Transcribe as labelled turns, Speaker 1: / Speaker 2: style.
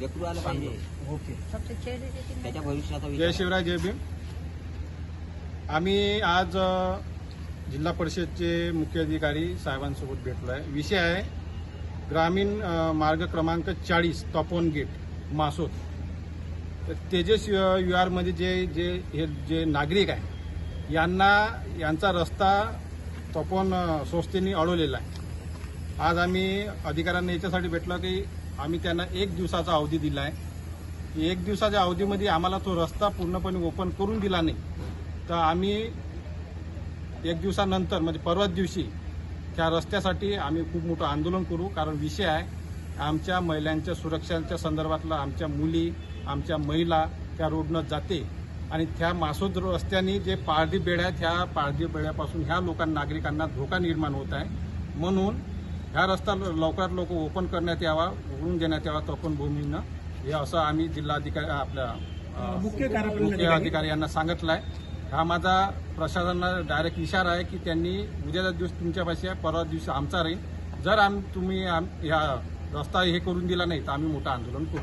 Speaker 1: लेकरू आलं पाहिजे.
Speaker 2: ओके.
Speaker 1: त्याच्या भविष्याचा
Speaker 3: जय
Speaker 1: विचार.
Speaker 3: शिवराय, जय भीम. आम्ही आज जिल्हा परिषदचे मुख्य अधिकारी साहेबांसोबत भेटलो आहे. विषय आहे ग्रामीण मार्ग क्रमांक 40 तपोवन गेट मासोद. तर तेजस विहारमध्ये जे नागरिक आहे यांचा रस्ता तपोवन संस्थेने अडवलेला आहे. आज आम्ही अधिकाऱ्यांना याच्यासाठी भेटलो की आम्ही त्यांना 1 दिवसाचा अवधी दिला आहे. 1 दिवसाच्या अवधीमध्ये आम्हाला तो रस्ता पूर्णपणे ओपन करून दिला नाही तर आम्ही 1 दिवसानंतर म्हणजे परवा दिवशी त्या रस्त्यासाठी आम्ही खूप मोठं आंदोलन करू. कारण विषय आहे आमच्या महिलांच्या सुरक्षेच्या संदर्भातला, आमच्या मुली, आमच्या महिला त्या रोडनं जाते आणि त्या मासोद रस्त्याने जे पारडी बेड आहे त्या पारडी बेड्यापासून ह्या नागरिकांना धोका निर्माण होत आहे. म्हणून ह्या रस्ता लवकरात लवकर ओपन करण्यात यावा, उघडून देण्यात यावा तपोवन भूमीनं, हे असं आम्ही जिल्हाधिकारी आपल्या मुख्य अधिकारी यांना सांगितलं आहे. हा माझा प्रशासनाला डायरेक्ट इशारा आहे की त्यांनी उद्याचा दिवस तुमच्यापाशी आहे, परवा दिवशी आमचा राहील. जर तुम्ही ह्या रस्ता हे करून दिला नाही तर आम्ही मोठं आंदोलन करू.